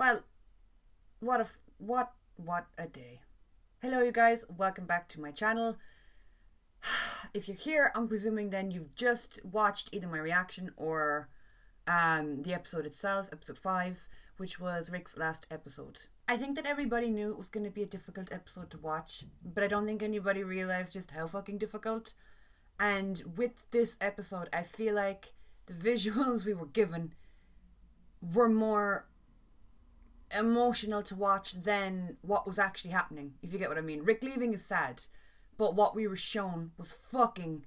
Well, what a day. Hello you guys, welcome back to my channel. If you're here, I'm presuming then you've just watched either my reaction or the episode itself, episode 5, which was Rick's last episode. I think that everybody knew it was going to be a difficult episode to watch, but I don't think anybody realised just how fucking difficult. And with this episode, I feel like the visuals we were given were more emotional to watch than what was actually happening, if you get what I mean. Rick leaving is sad, but what we were shown was fucking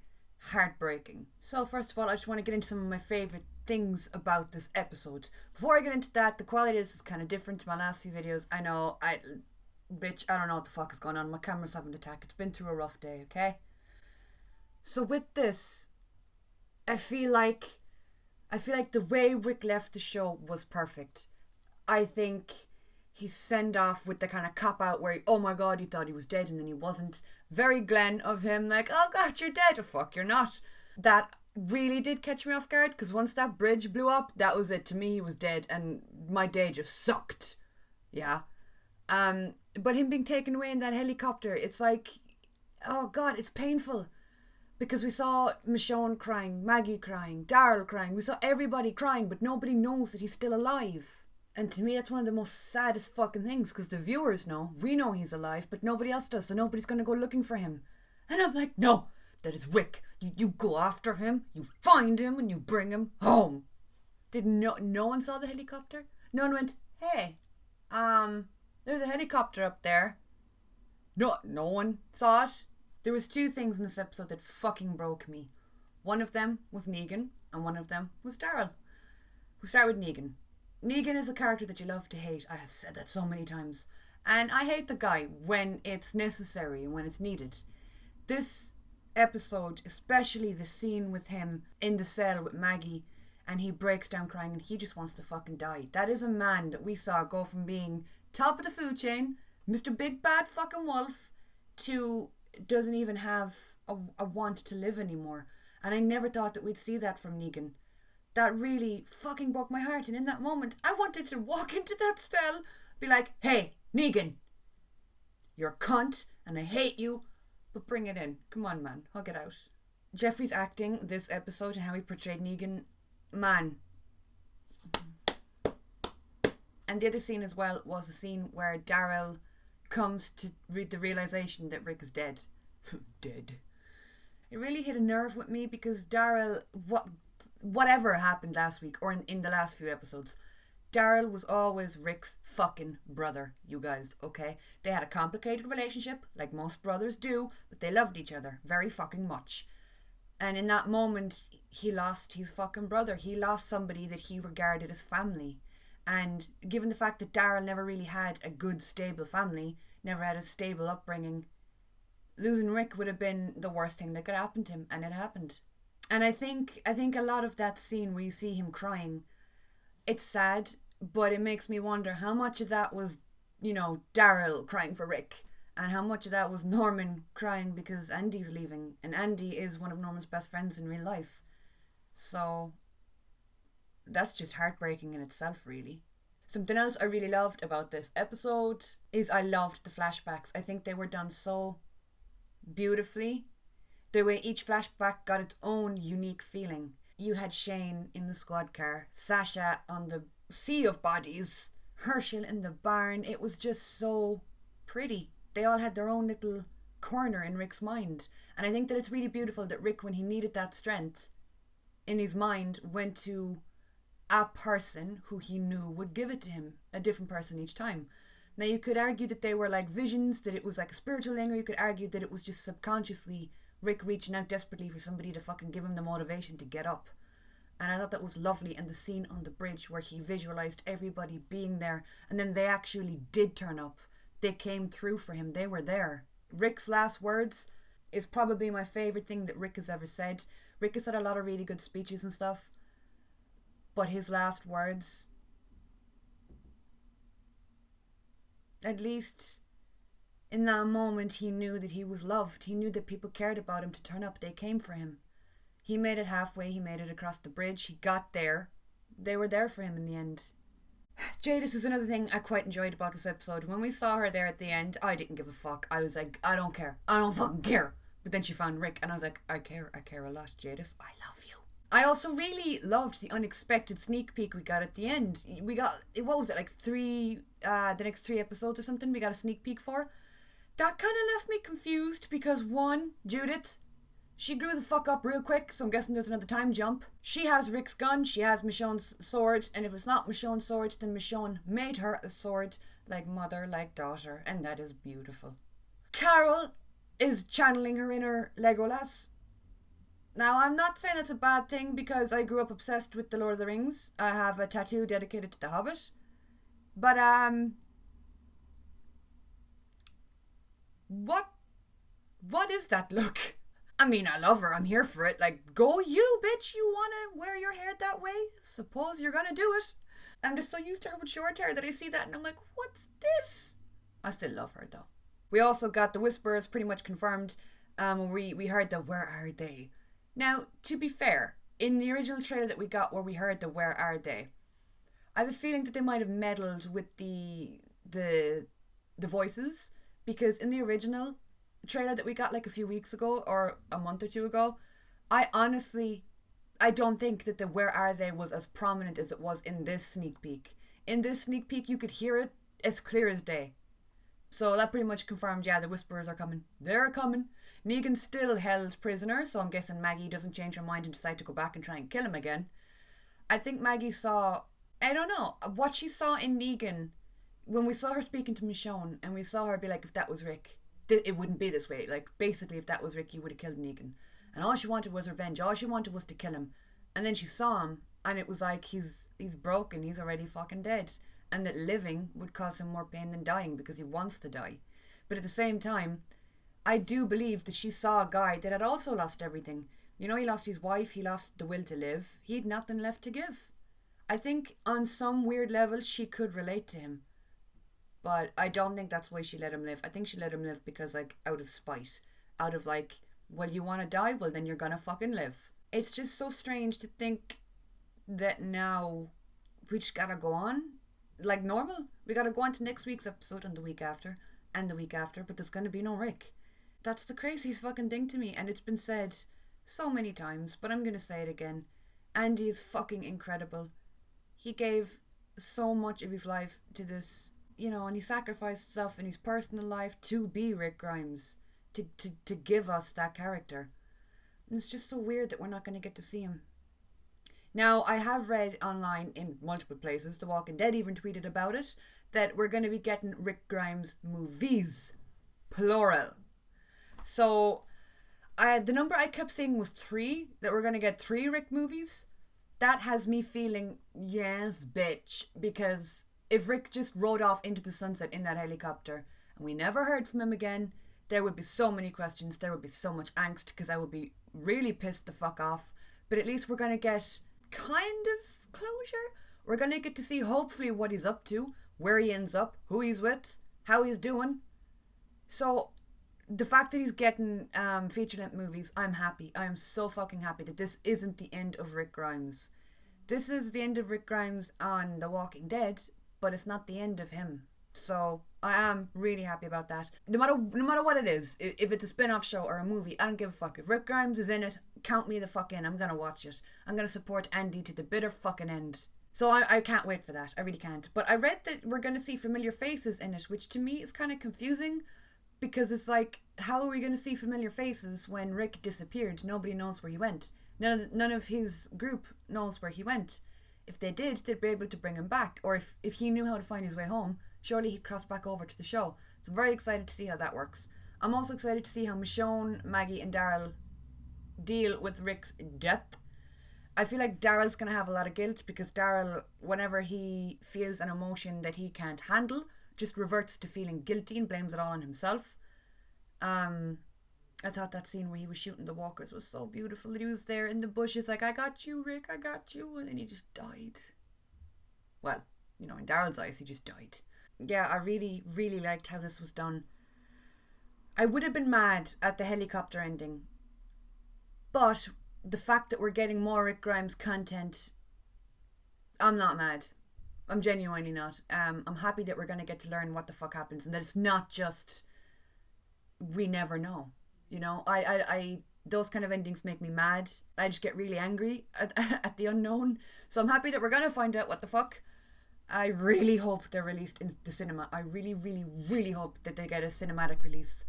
heartbreaking. So first of all, I just want to get into some of my favourite things about this episode. Before I get into that, the quality of this is kind of different to my last few videos. I know, I don't know what the fuck is going on. My camera's having an attack. It's been through a rough day, okay? So with this, I feel like the way Rick left the show was perfect. I think he sent off with the kind of cop out where, oh my god, he thought he was dead and then he wasn't. Very Glenn of him, like, oh god, you're dead. Oh fuck, you're not. That really did catch me off guard, because once that bridge blew up, that was it. To me, he was dead and my day just sucked. Yeah. But him being taken away in that helicopter, it's like, oh god, it's painful. Because we saw Michonne crying, Maggie crying, Daryl crying. We saw everybody crying, but nobody knows that he's still alive. And to me, that's one of the most saddest fucking things, because the viewers know. We know he's alive, but nobody else does, so nobody's going to go looking for him. And I'm like, no, that is Rick. You go after him, you find him, and you bring him home. Did no one saw the helicopter? No one went, hey, there's a helicopter up there. No one saw it. There was two things in this episode that fucking broke me. One of them was Negan, and one of them was Daryl. We'll start with Negan. Negan is a character that you love to hate. I have said that so many times. And I hate the guy when it's necessary and when it's needed. This episode, especially the scene with him in the cell with Maggie, and he breaks down crying and he just wants to fucking die. That is a man that we saw go from being top of the food chain, Mr. Big Bad fucking Wolf, to doesn't even have a want to live anymore. And I never thought that we'd see that from Negan. That really fucking broke my heart. And in that moment, I wanted to walk into that cell, be like, hey, Negan, you're a cunt and I hate you, but bring it in. Come on, man, hug it out. Jeffrey's acting this episode and how he portrayed Negan, man. And the other scene as well was the scene where Daryl comes to read the realization that Rick is dead. Dead. It really hit a nerve with me because Daryl, whatever happened last week or in the last few episodes, Daryl was always Rick's fucking brother, you guys, okay? They had a complicated relationship, like most brothers do, but they loved each other very fucking much. And in that moment, he lost his fucking brother. He lost somebody that he regarded as family. And given the fact that Daryl never really had a good, stable family, never had a stable upbringing, losing Rick would have been the worst thing that could happen to him, and it happened. And I think a lot of that scene where you see him crying, it's sad, but it makes me wonder how much of that was, Daryl crying for Rick, and how much of that was Norman crying because Andy's leaving, and Andy is one of Norman's best friends in real life. So that's just heartbreaking in itself, really. Something else I really loved about this episode is I loved the flashbacks. I think they were done so beautifully. The way each flashback got its own unique feeling. You had Shane in the squad car, Sasha on the sea of bodies, Herschel in the barn. It was just so pretty. They all had their own little corner in Rick's mind. And I think that it's really beautiful that Rick, when he needed that strength in his mind, went to a person who he knew would give it to him, a different person each time. Now you could argue that they were like visions, that it was like a spiritual thing, or you could argue that it was just subconsciously Rick reaching out desperately for somebody to fucking give him the motivation to get up. And I thought that was lovely. And the scene on the bridge where he visualized everybody being there, and then they actually did turn up. They came through for him. They were there. Rick's last words is probably my favourite thing that Rick has ever said. Rick has said a lot of really good speeches and stuff, but his last words, at least in that moment, he knew that he was loved. He knew that people cared about him to turn up. They came for him. He made it halfway. He made it across the bridge. He got there. They were there for him in the end. Jadis is another thing I quite enjoyed about this episode. When we saw her there at the end, I didn't give a fuck. I was like, I don't care. I don't fucking care. But then she found Rick, and I was like, I care a lot, Jadis. I love you. I also really loved the unexpected sneak peek we got at the end. We got, what was it, like the next 3 episodes or something we got a sneak peek for? That kind of left me confused because one, Judith, she grew the fuck up real quick, so I'm guessing there's another time jump. She has Rick's gun, she has Michonne's sword, and if it's not Michonne's sword, then Michonne made her a sword, like mother, like daughter, and that is beautiful. Carol is channeling her inner Legolas. Now, I'm not saying that's a bad thing because I grew up obsessed with The Lord of the Rings. I have a tattoo dedicated to The Hobbit. But, what is that look? I mean, I love her. I'm here for it. Like, go you, bitch. You want to wear your hair that way? Suppose you're going to do it. I'm just so used to her with short hair that I see that and I'm like, what's this? I still love her, though. We also got the Whisperers pretty much confirmed. We heard the where are they? Now, to be fair, in the original trailer that we got where we heard the where are they, I have a feeling that they might have meddled with the voices, because in the original trailer that we got like a few weeks ago or a month or two ago, I don't think that the where are they was as prominent as it was in this sneak peek. In this sneak peek you could hear it as clear as day. So that pretty much confirmed, yeah, the Whisperers are coming. They're coming. Negan's still held prisoner, so I'm guessing Maggie doesn't change her mind and decide to go back and try and kill him again. I think Maggie saw, I don't know, what she saw in Negan, when we saw her speaking to Michonne, and we saw her be like, if that was Rick, it wouldn't be this way. Like, basically, if that was Rick, you would have killed Negan. And all she wanted was revenge. All she wanted was to kill him. And then she saw him, and it was like, he's broken. He's already fucking dead. And that living would cause him more pain than dying because he wants to die. But at the same time, I do believe that she saw a guy that had also lost everything. You know, he lost his wife, he lost the will to live. He had nothing left to give. I think on some weird level she could relate to him. But I don't think that's why she let him live. I think she let him live because, like, out of spite. Out of, like, well, you want to die? Well, then you're gonna fucking live. It's just so strange to think that now we just gotta go on like normal. We gotta go on to next week's episode and the week after and the week after, but there's gonna be no Rick. That's the craziest fucking thing to me, and it's been said so many times, but I'm gonna say it again. Andy is fucking incredible. He gave so much of his life to this, you know, and he sacrificed stuff in his personal life to be Rick Grimes, to give us that character. And it's just so weird that we're not gonna get to see him. Now, I have read online in multiple places, The Walking Dead even tweeted about it, that we're going to be getting Rick Grimes movies. Plural. So, the number I kept saying was 3, that we're going to get 3 Rick movies. That has me feeling, yes, bitch. Because if Rick just rode off into the sunset in that helicopter, and we never heard from him again, there would be so many questions, there would be so much angst, because I would be really pissed the fuck off. But at least we're going to get kind of closure. We're gonna get to see hopefully what he's up to, where he ends up, who he's with, how he's doing. So the fact that he's getting feature-length movies, I'm happy. I am so fucking happy that this isn't the end of Rick Grimes. This is the end of Rick Grimes on The Walking Dead, but it's not the end of him. So I am really happy about that. No matter what it is, if it's a spin-off show or a movie, I don't give a fuck. If Rick Grimes is in it, count me the fuck in. I'm gonna watch it. I'm gonna support Andy to the bitter fucking end. So I can't wait for that. I really can't. But I read that we're gonna see familiar faces in it, which to me is kind of confusing, because it's like, how are we gonna see familiar faces when Rick disappeared? Nobody knows where he went. None of his group knows where he went. If they did, they'd be able to bring him back. Or if he knew how to find his way home, surely he'd cross back over to the show. So I'm very excited to see how that works. I'm also excited to see how Michonne, Maggie and Daryl deal with Rick's death. I feel like Daryl's going to have a lot of guilt, because Daryl, whenever he feels an emotion that he can't handle, just reverts to feeling guilty and blames it all on himself. I thought that scene where he was shooting the walkers was so beautiful, that he was there in the bushes like, I got you, Rick, I got you, and then he just died. Well, you know, in Daryl's eyes, he just died. Yeah, I really, really liked how this was done. I would have been mad at the helicopter ending, but the fact that we're getting more Rick Grimes content, I'm not mad. I'm genuinely not. I'm happy that we're going to get to learn what the fuck happens and that it's not just we never know. You know, I those kind of endings make me mad. I just get really angry at the unknown. So I'm happy that we're going to find out what the fuck. I really hope they're released in the cinema. I really, really, really hope that they get a cinematic release.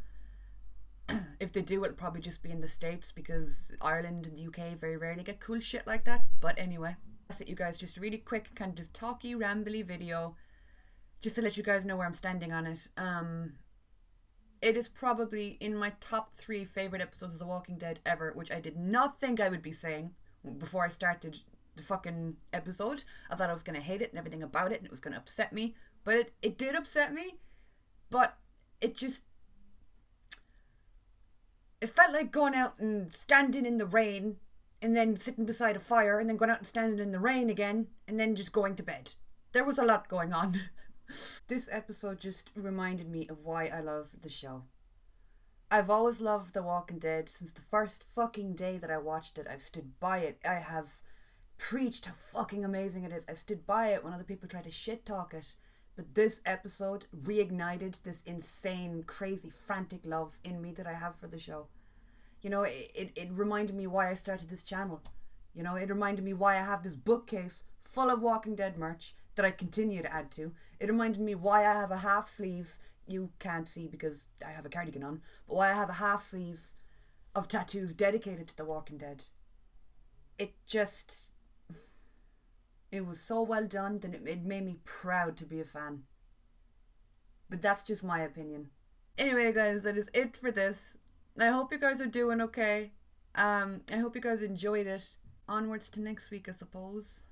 If they do, it'll probably just be in the States because Ireland and the UK very rarely get cool shit like that. But anyway, that's it, you guys. Just a really quick kind of talky, rambly video just to let you guys know where I'm standing on it. It is probably in my top 3 favourite episodes of The Walking Dead ever, which I did not think I would be saying before I started the fucking episode. I thought I was going to hate it and everything about it and it was going to upset me. But it did upset me. But it just... It felt like going out and standing in the rain and then sitting beside a fire and then going out and standing in the rain again and then just going to bed. There was a lot going on. This episode just reminded me of why I love the show. I've always loved The Walking Dead since the first fucking day that I watched it. I've stood by it. I have preached how fucking amazing it is. I've stood by it when other people try to shit talk it. But this episode reignited this insane, crazy, frantic love in me that I have for the show. You know, it reminded me why I started this channel. You know, it reminded me why I have this bookcase full of Walking Dead merch that I continue to add to. It reminded me why I have a half sleeve, you can't see because I have a cardigan on, but why I have a half sleeve of tattoos dedicated to The Walking Dead. It just... It was so well done that it made me proud to be a fan. But that's just my opinion. Anyway, guys, that is it for this. I hope you guys are doing okay. I hope you guys enjoyed it. Onwards to next week, I suppose.